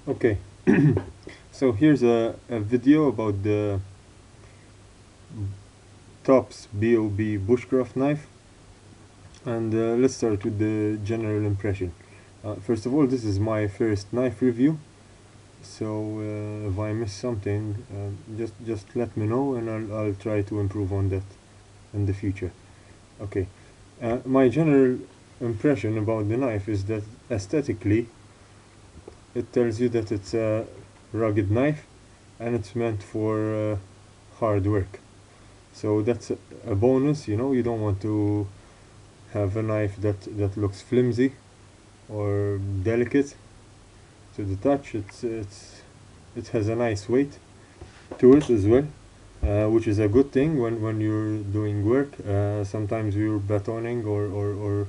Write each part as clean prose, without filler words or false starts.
Okay, so here's a video about the Tops B.O.B. Bushcraft knife, and let's start with the general impression. First of all, this is my first knife review, so if I miss something, just let me know and I'll try to improve on that in the future. Okay, my general impression about the knife is that aesthetically it tells you that it's a rugged knife and it's meant for hard work. So that's a bonus, you know. You don't want to have a knife that looks flimsy or delicate to the touch. It has a nice weight to it as well, which is a good thing when you're doing work. Sometimes you're batoning or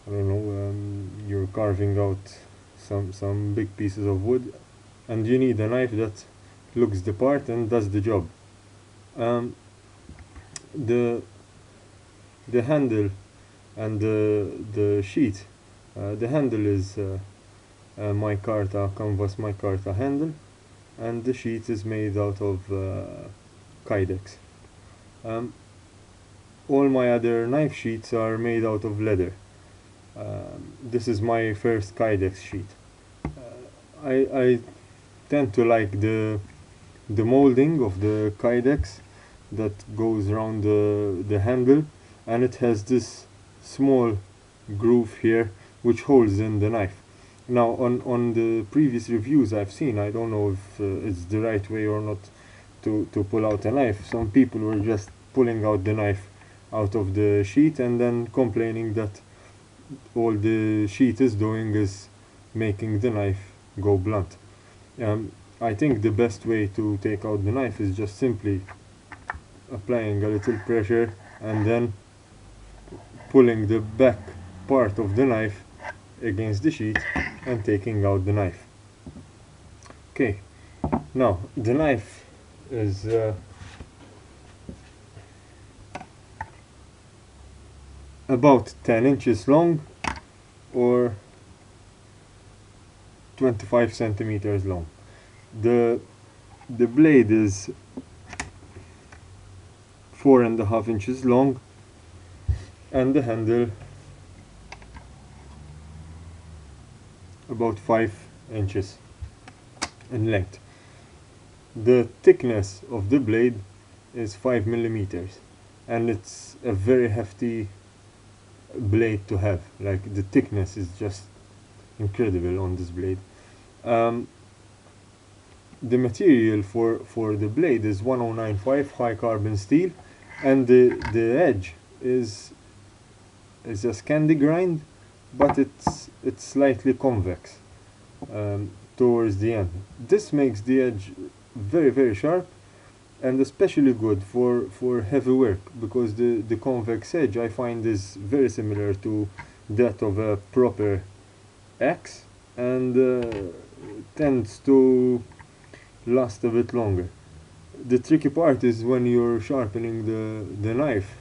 I don't know, you're carving out some big pieces of wood, and you need a knife that looks the part and does the job. Um, the the handle and the sheet. The handle is micarta, canvas micarta handle, and the sheet is made out of kydex. Um, all my other knife sheets are made out of leather. This is my first kydex sheet. I tend to like the molding of the kydex that goes around the handle, and it has this small groove here which holds in the knife. Now on the previous reviews I've seen, I don't know if it's the right way or not to pull out a knife. Some people were just pulling out the knife out of the sheet and then complaining that all the sheet is doing is making the knife go blunt. I think the best way to take out the knife is just simply applying a little pressure and then pulling the back part of the knife against the sheet and taking out the knife. Okay, now the knife is about 10 inches long or 25 centimeters long. The blade is 4.5 inches long, and the handle about 5 inches in length. The thickness of the blade is 5 millimeters, and it's a very hefty blade to have. Like, the thickness is just incredible on this blade. The material for the blade is 1095 high carbon steel, and the edge is a Scandi grind, but it's slightly convex towards the end. This makes the edge very sharp, and especially good for heavy work, because the convex edge I find is very similar to that of a proper axe, and tends to last a bit longer. The tricky part is when you're sharpening the knife.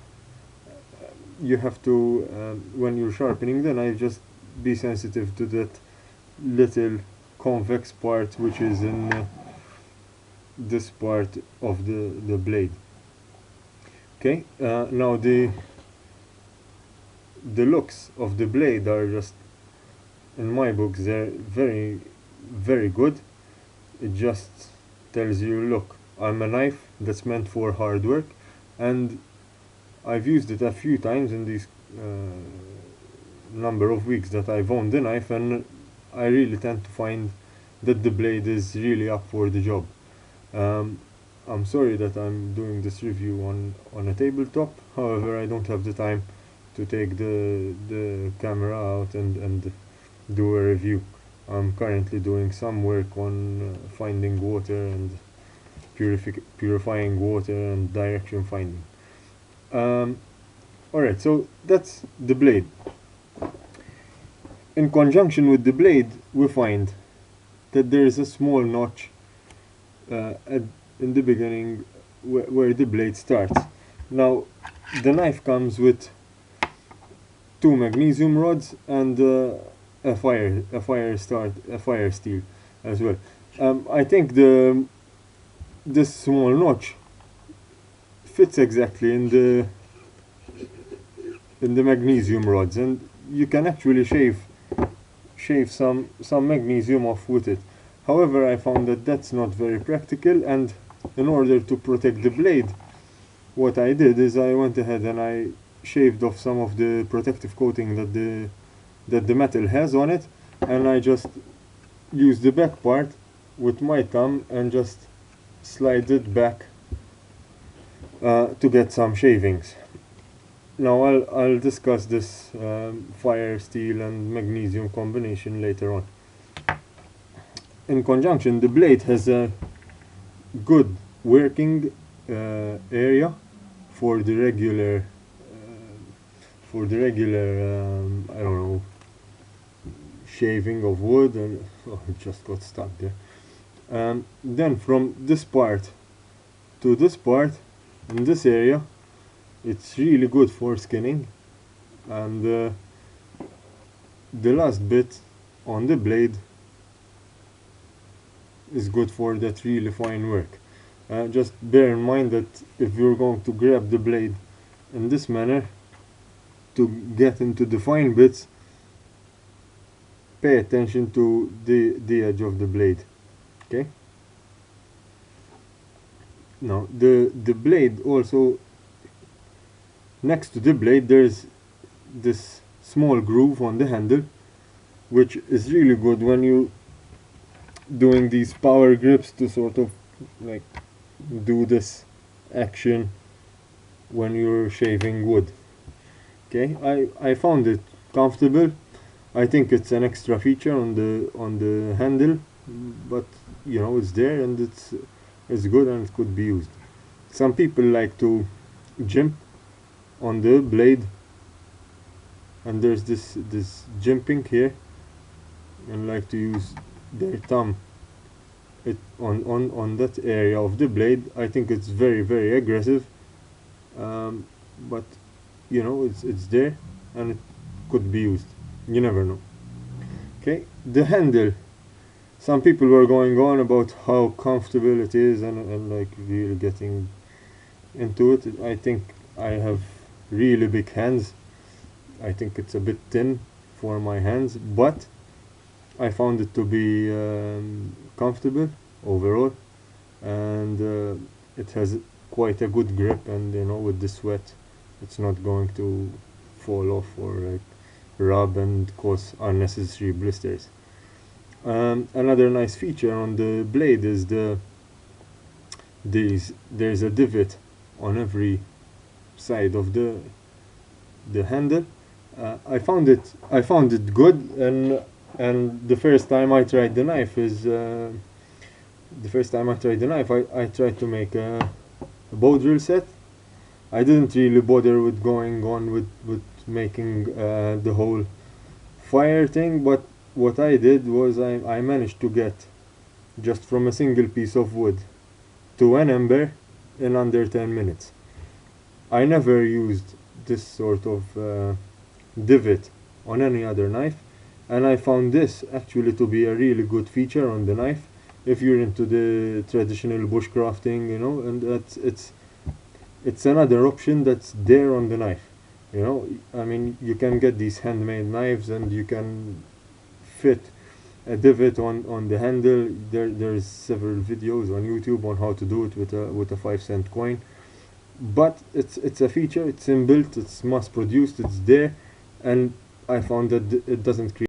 You have to, when you're sharpening the knife, just be sensitive to that little convex part which is in this part of the blade. Okay, now the looks of the blade are just, in my books, they're very good. It just tells you, look, I'm a knife that's meant for hard work, and I've used it a few times in these number of weeks that I've owned the knife, and I really tend to find that the blade is really up for the job. I'm sorry that I'm doing this review on a tabletop. However, I don't have the time to take the camera out and do a review. I'm currently doing some work on finding water and purifying water and direction finding. Alright, so that's the blade. In conjunction with the blade, we find that there is a small notch in the beginning where the blade starts. Now, the knife comes with 2 magnesium rods and a fire steel. as well. I think this small notch fits exactly in the magnesium rods, and you can actually shave some magnesium off with it. However, I found that that's not very practical, and in order to protect the blade, what I did is I went ahead and I shaved off some of the protective coating that the metal has on it, and I just used the back part with my thumb and just slide it back to get some shavings. Now I'll discuss this fire, steel and magnesium combination later on. In conjunction, the blade has a good working area for the regular I don't know, shaving of wood, and oh, it just got stuck there. Then from this part to this part, in this area, it's really good for skinning, and the last bit on the blade is good for that really fine work. Just bear in mind that if you're going to grab the blade in this manner to get into the fine bits, pay attention to the edge of the blade. Okay. Now the blade also, next to the blade there's this small groove on the handle, which is really good when you doing these power grips to sort of like do this action when you're shaving wood. Okay, I found it comfortable. I think it's an extra feature on the handle, but you know, it's there and it's good and it could be used. Some people like to jimp on the blade, and there's this jimping here, and like to use their thumb on that area of the blade. I think it's very aggressive, but you know, it's there and it could be used. You never know. Okay, the handle. Some people were going on about how comfortable it is and like really getting into it. I think I have really big hands. I think it's a bit thin for my hands, but I found it to be comfortable overall, and it has quite a good grip, and you know, with the sweat it's not going to fall off or like rub and cause unnecessary blisters. Another nice feature on the blade is there's a divot on every side of the handle. I found it good, and the first time I tried the knife I tried to make a bow drill set. I didn't really bother with going on with making the whole fire thing, but what I did was I managed to get just from a single piece of wood to an ember in under 10 minutes. I never used this sort of divot on any other knife, and I found this actually to be a really good feature on the knife if you're into the traditional bushcrafting, you know, and it's another option that's there on the knife. You know, I mean, you can get these handmade knives and you can fit a divot on the handle. There's several videos on YouTube on how to do it with a 5-cent coin, but it's a feature, it's inbuilt, it's mass produced, it's there, and I found that it doesn't create